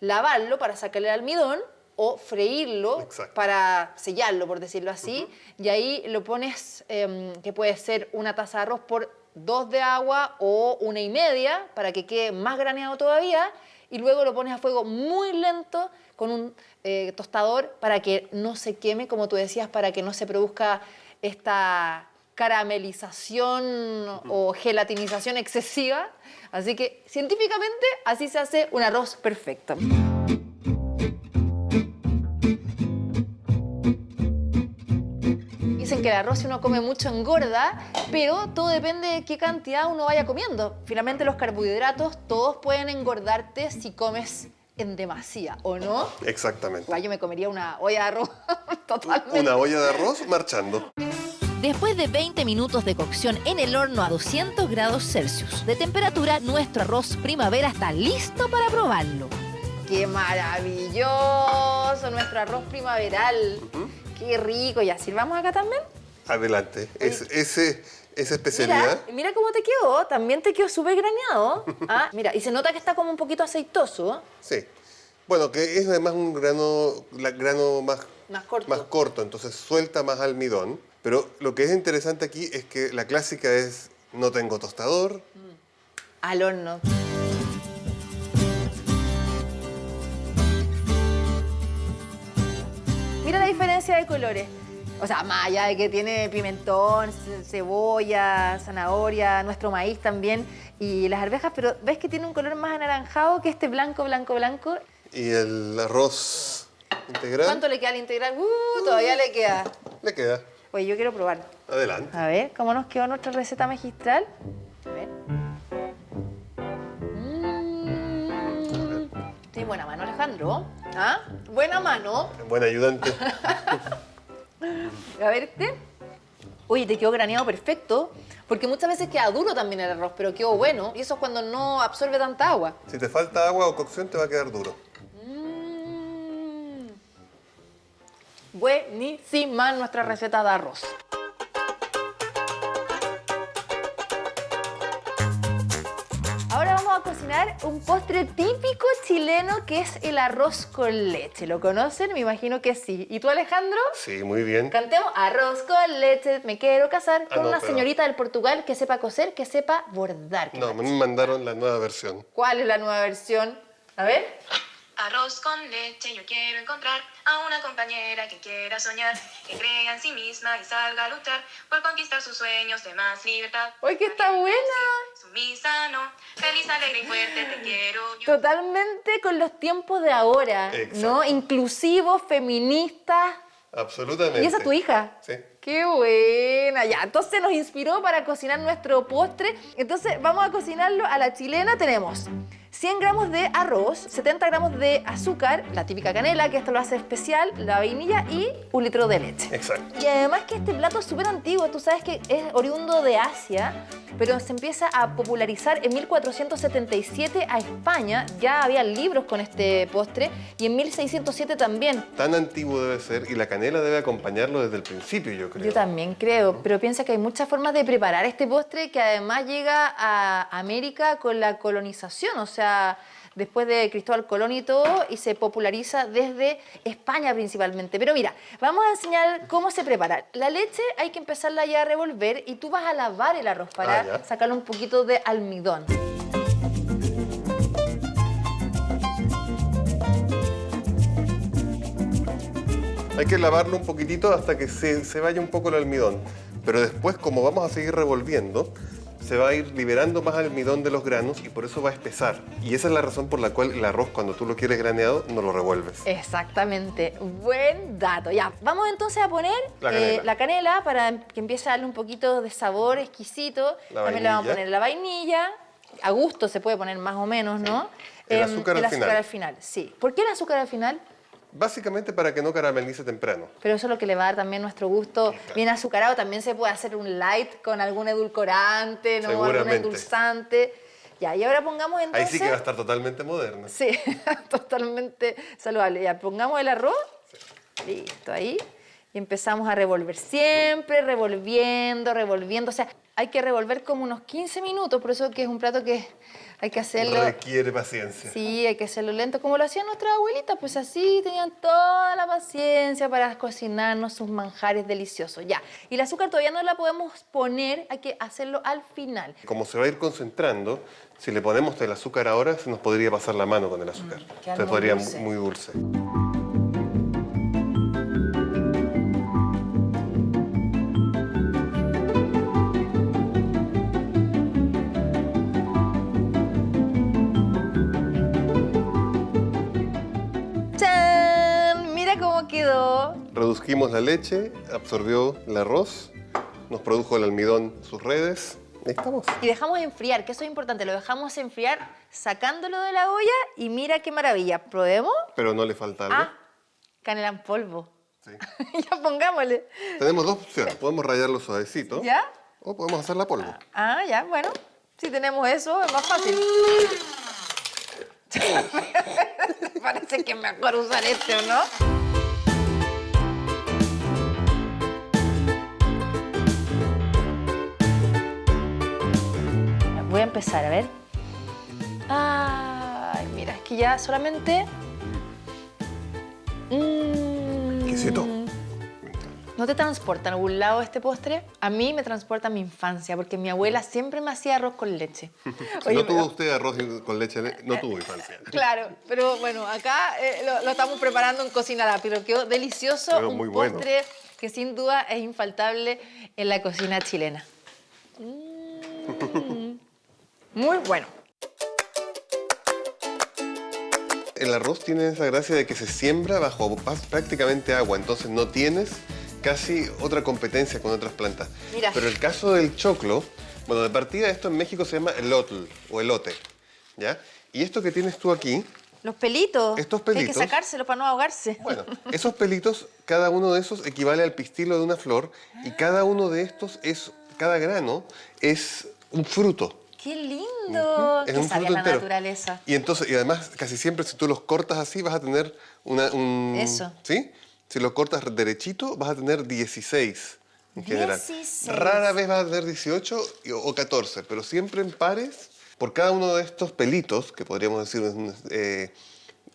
lavarlo para sacarle el almidón o freírlo. Exacto. Para sellarlo, por decirlo así. Y ahí lo pones, que puede ser una taza de arroz por 2 de agua o 1,5 para que quede más graneado todavía. Y luego lo pones a fuego muy lento con un tostador para que no se queme, como tú decías, para que no se produzca esta caramelización o gelatinización excesiva. Así que científicamente así se hace un arroz perfecto. Dicen que el arroz si uno come mucho engorda, pero todo depende de qué cantidad uno vaya comiendo. Finalmente los carbohidratos todos pueden engordarte si comes en demasía, ¿o no? Exactamente. Yo me comería una olla de arroz totalmente. Una olla de arroz marchando. Después de 20 minutos de cocción en el horno a 200 grados Celsius de temperatura, nuestro arroz primavera está listo para probarlo. ¡Qué maravilloso nuestro arroz primaveral! ¡Qué rico! ¿Ya sirvamos acá también? Adelante. Esa especialidad. Mira cómo te quedó. También te quedó súper graneado. Mira, y se nota que está como un poquito aceitoso. Sí. Bueno, que es además un grano más corto, entonces suelta más almidón. Pero lo que es interesante aquí es que la clásica es no tengo tostador. Al horno. Mira la diferencia de colores. O sea, más allá de que tiene pimentón, cebolla, zanahoria, nuestro maíz también y las arvejas, pero ves que tiene un color más anaranjado que este blanco, blanco, blanco. Y el arroz integral. ¿Cuánto le queda al integral? Todavía le queda. Le queda. Oye, yo quiero probar. Adelante. A ver, ¿cómo nos quedó nuestra receta magistral? A ver. Sí, buena mano, Alejandro. Buena mano. Buen ayudante. A ver este. Oye, te quedó graneado perfecto, porque muchas veces queda duro también el arroz, pero quedó bueno, y eso es cuando no absorbe tanta agua. Si te falta agua o cocción, te va a quedar duro. Buenísima nuestra receta de arroz. Ahora vamos a cocinar un postre típico chileno que es el arroz con leche. ¿Lo conocen? Me imagino que sí. ¿Y tú, Alejandro? Sí, muy bien. Cantemos arroz con leche, me quiero casar con una pero- señorita del Portugal que sepa coser, que sepa bordar. No, me mandaron la nueva versión. ¿Cuál es la nueva versión? A ver. Arroz con leche, yo quiero encontrar a una compañera que quiera soñar, que crea en sí misma y salga a luchar por conquistar sus sueños de más libertad. ¡Uy, que está buena! Sumisa, no, feliz, alegre y fuerte, te quiero yo. Totalmente con los tiempos de ahora, Exacto. ¿no? Inclusivos, feministas. Absolutamente. ¿Y esa es tu hija? Sí. ¡Qué buena! Ya, entonces nos inspiró para cocinar nuestro postre. Entonces vamos a cocinarlo a la chilena. Tenemos 100 gramos de arroz, 70 gramos de azúcar, la típica canela, que esto lo hace especial, la vainilla y 1 litro de leche. Exacto. Y además que este plato es súper antiguo, tú sabes que es oriundo de Asia, pero se empieza a popularizar en 1477 a España. Ya había libros con este postre y en 1607 también. Tan antiguo debe ser y la canela debe acompañarlo desde el principio, yo creo. Yo también creo, pero piensa que hay muchas formas de preparar este postre que además llega a América con la colonización, o sea, después de Cristóbal Colón y todo, y se populariza desde España principalmente. Pero mira, vamos a enseñar cómo se prepara. La leche hay que empezarla ya a revolver y tú vas a lavar el arroz para sacarle un poquito de almidón. Hay que lavarlo un poquitito hasta que se vaya un poco el almidón. Pero después, como vamos a seguir revolviendo, se va a ir liberando más almidón de los granos y por eso va a espesar. Y esa es la razón por la cual el arroz, cuando tú lo quieres graneado, no lo revuelves. Exactamente. Buen dato. Ya, vamos entonces a poner la canela para que empiece a darle un poquito de sabor exquisito. También le vamos a poner la vainilla. A gusto se puede poner más o menos, ¿no? El azúcar al final. Sí. ¿Por qué el azúcar al final? Básicamente para que no caramelice temprano. Pero eso es lo que le va a dar también nuestro gusto bien azucarado. También se puede hacer un light con algún edulcorante, ¿no? Algún endulzante. Ya, y ahora pongamos entonces... Ahí sí que va a estar totalmente moderno. Sí, totalmente saludable. Ya, pongamos el arroz. Sí. Listo, ahí. Y empezamos a revolver. Siempre revolviendo. O sea, hay que revolver como unos 15 minutos. Por eso que es un plato que hay que hacerlo... Requiere paciencia. Sí, hay que hacerlo lento, como lo hacían nuestras abuelitas. Pues así tenían toda la paciencia para cocinarnos sus manjares deliciosos. Ya, y el azúcar todavía no la podemos poner, hay que hacerlo al final. Como se va a ir concentrando, si le ponemos el azúcar ahora, se nos podría pasar la mano con el azúcar. Entonces podría muy dulce. Quedó. Redujimos la leche, absorbió el arroz, nos produjo el almidón sus redes. Ahí estamos. Y dejamos enfriar, que eso es importante. Lo dejamos enfriar sacándolo de la olla y mira qué maravilla. ¿Probemos? Pero no le falta algo. Canela en polvo. Sí. Ya pongámosle. Tenemos dos opciones. Podemos rallarlo suavecito. ¿Ya? O podemos hacerla polvo. Ya, bueno. Si tenemos eso, es más fácil. Parece que es mejor usar este, ¿o no? Voy a empezar, a ver. Ay, mira, es que ya solamente... Quesito. ¿No te transporta a algún lado este postre? A mí me transporta a mi infancia, porque mi abuela siempre me hacía arroz con leche. Oye, ¿no tuvo usted arroz con leche? No tuvo infancia. Claro, pero bueno, acá lo estamos preparando en Cocina Rápido. Quedó delicioso, quedó muy bueno. Postre que sin duda es infaltable en la cocina chilena. Muy bueno. El arroz tiene esa gracia de que se siembra bajo prácticamente agua, entonces no tienes casi otra competencia con otras plantas. Mira. Pero el caso del choclo, bueno, de partida esto en México se llama elotl o elote, ¿ya? Y esto que tienes tú aquí... Los pelitos. Estos pelitos. Hay que sacárselos para no ahogarse. Bueno, esos pelitos, cada uno de esos equivale al pistilo de una flor y cada uno de estos cada grano es un fruto. ¡Qué lindo! Es ¡Qué un sabia fruto la entero. naturaleza! Y además, casi siempre si tú los cortas así, vas a tener Eso. ¿Sí? Si lo cortas derechito, vas a tener 16 en general. 16. Rara vez vas a tener 18 o 14, pero siempre en pares. Por cada uno de estos pelitos, que podríamos decir,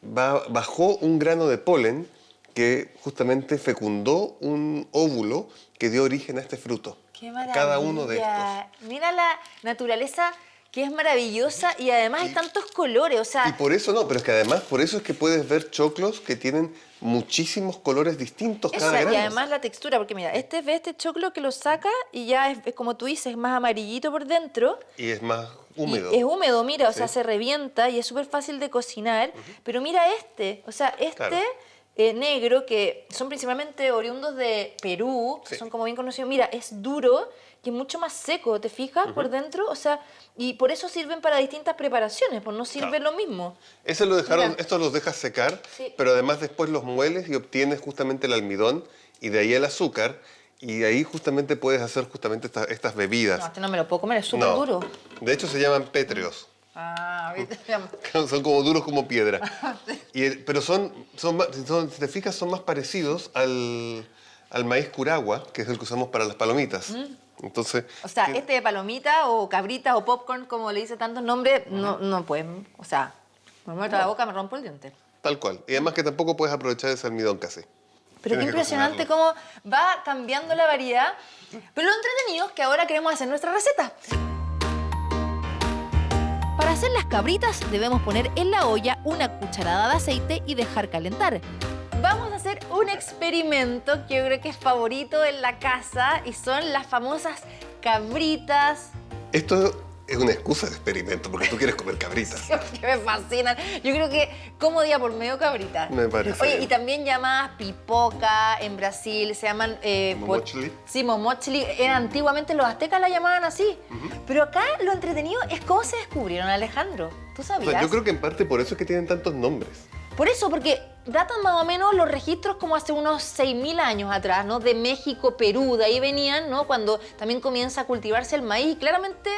bajó un grano de polen que justamente fecundó un óvulo que dio origen a este fruto. ¡Qué maravilla! Cada uno de estos. Mira la naturaleza que es maravillosa y además hay tantos colores, o sea... Y por eso no, pero es que además, por eso es que puedes ver choclos que tienen muchísimos colores distintos cada grano. Y además la textura, porque mira, este choclo que lo saca y ya es como tú dices, es más amarillito por dentro. Y es más húmedo. Y es húmedo, mira, o sea, se revienta y es súper fácil de cocinar. Pero mira o sea, Claro. negro, que son principalmente oriundos de Perú, que Sí. son como bien conocidos. Mira, es duro y es mucho más seco, ¿te fijas? Por dentro, o sea, y por eso sirven para distintas preparaciones, pues no sirve lo mismo. Ese lo dejaron, Mira. estos los dejas secar, Sí. pero además después los mueles y obtienes justamente el almidón y de ahí el azúcar. Y ahí justamente puedes hacer justamente estas bebidas. No, este no me lo puedo comer, es súper No. duro. De hecho se llaman pétreos. Ah, ¿viste? Son como duros como piedra. Pero si te fijas, son más parecidos al maíz curagua, que es el que usamos para las palomitas. Entonces, O sea, tiene- este de palomita o cabrita o popcorn, como le dice tantos nombres, no pueden, o sea, me meto a la boca, me rompo el diente. tal cual. Y además que tampoco puedes aprovechar ese almidón casi. Pero qué Tienes que impresionante cocinarlo. cómo va cambiando la variedad. Pero lo entretenido es que ahora queremos hacer nuestra receta. Para hacer las cabritas debemos poner en la olla una cucharada de aceite y dejar calentar. Vamos a hacer un experimento que yo creo que es favorito en la casa y son las famosas cabritas Esto es una excusa de experimento porque tú quieres comer cabritas. que me fascinan. Yo creo que como día por medio cabrita. Me parece Oye, bien. y también llamadas pipoca en Brasil, se llaman... Momochili. Sí, momochili. Antiguamente los aztecas la llamaban así. Pero acá lo entretenido es cómo se descubrieron, Alejandro. ¿Tú O sabías? sea, yo creo que en parte por eso es que tienen tantos nombres. Por eso, porque datan más o menos los registros como hace unos 6.000 años atrás, ¿no? De México, Perú, de ahí venían, ¿no? Cuando también comienza a cultivarse el maíz. Y claramente,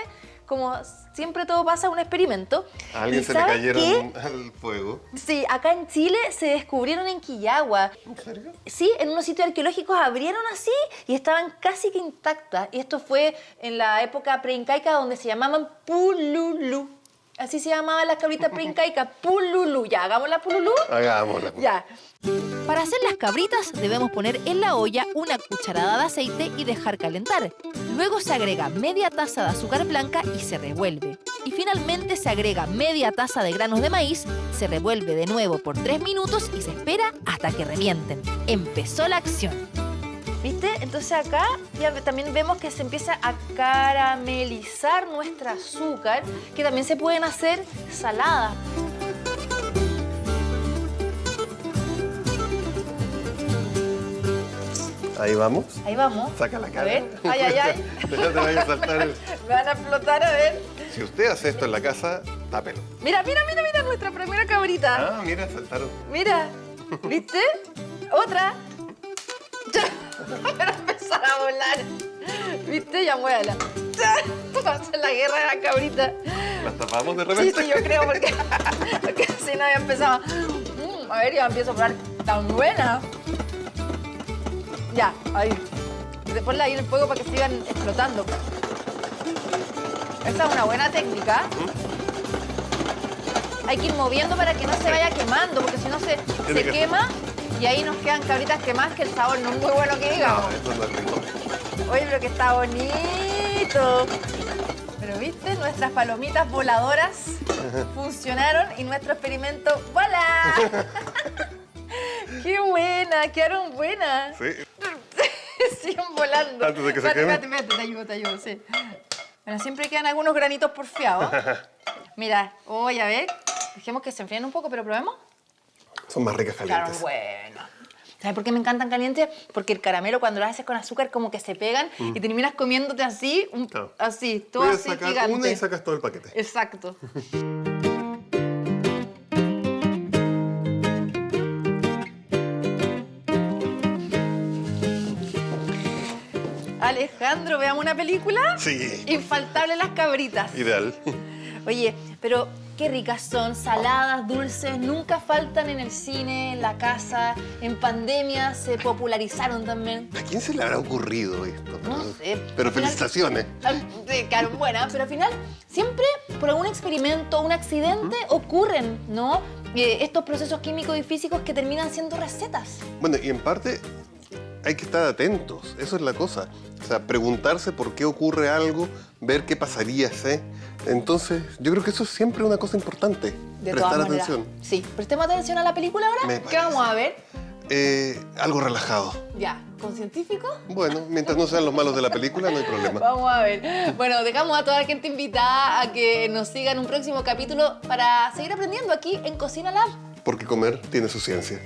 como siempre todo pasa, un experimento. A alguien ¿Y se le sabes cayeron qué? al fuego. Sí, acá en Chile se descubrieron en Quillagua. ¿En serio? Sí, en unos sitios arqueológicos abrieron así y estaban casi que intactas. Y esto fue en la época preincaica donde se llamaban pululú. Así se llamaban las cabritas preincaicas, pululú. Ya, hagamos la pululú. Hagámosla. Ya. Para hacer las cabritas debemos poner en la olla una cucharada de aceite y dejar calentar. Luego se agrega media taza de azúcar blanca y se revuelve. Y finalmente se agrega media taza de granos de maíz, se revuelve de nuevo por 3 minutos y se espera hasta que revienten. Empezó la acción. ¿Viste? Entonces acá ya también vemos que se empieza a caramelizar nuestra azúcar, que también se pueden hacer saladas. Ahí vamos. Ahí vamos. Saca la cara. A ver. Ay, ay, ay. No te vayas a saltar el... Me van a explotar, a ver. Si usted hace esto en la casa, tápelo. Mira, mira, mira, mira nuestra primera cabrita. Ah, mira, saltaron. Mira, ¿viste? Otra. Ya. Van a empezar a volar. ¿Viste? Ya muévala. Va a ser la guerra de la cabrita. ¿Las tapamos de Sí, repente? sí, yo creo, porque si no ya empezaba. A ver, ya empiezo a probar tan buena. Ya, ahí. Después ahí en el fuego para que sigan explotando. Esta es una buena técnica. Hay que ir moviendo para que no se vaya quemando, porque si no se Tiene que- quema y ahí nos quedan cabritas quemadas que el sabor no es muy bueno que digamos. No, eso no es rico. Oye, pero que está bonito. Pero viste, nuestras palomitas voladoras funcionaron y nuestro experimento ¡voilà! ¡Qué buena! Quedaron buenas. Sí. Siguen volando. Antes de que se Espérate, queme. espérate, te ayudo, sí. Bueno, siempre quedan algunos granitos porfiados. Mira, voy a ver. Dejemos que se enfríen un poco, pero probemos. Son más ricas Quedaron calientes. buenas. ¿Sabes por qué me encantan calientes? Porque el caramelo cuando lo haces con azúcar como que se pegan y terminas comiéndote así, Claro. así, todo Puedes así sacar gigante. una y sacas todo el paquete. Exacto. Alejandro, ¿veamos una película? Sí. Infaltable las cabritas. Ideal. Oye, pero qué ricas son, saladas, dulces, nunca faltan en el cine, en la casa, en pandemia se popularizaron también. ¿A quién se le habrá ocurrido esto? No sé. Pero Al final- felicitaciones. Sí, quedaron buenas, pero al final siempre por algún experimento, un accidente ocurren, ¿no? Estos procesos químicos y físicos que terminan siendo recetas. Bueno, y en parte hay que estar atentos, eso es la cosa. O sea, preguntarse por qué ocurre algo, ver qué pasaría, ¿sí? Entonces, yo creo que eso es siempre una cosa importante. De prestar todas maneras. atención. Sí, prestemos atención a la película ahora. Me ¿Qué vamos a ver? Algo relajado. Ya, ¿con científicos? Bueno, mientras no sean los malos de la película, no hay problema. Vamos a ver. Bueno, dejamos a toda la gente invitada a que nos siga en un próximo capítulo para seguir aprendiendo aquí en Cocina Lab. Porque comer tiene su ciencia.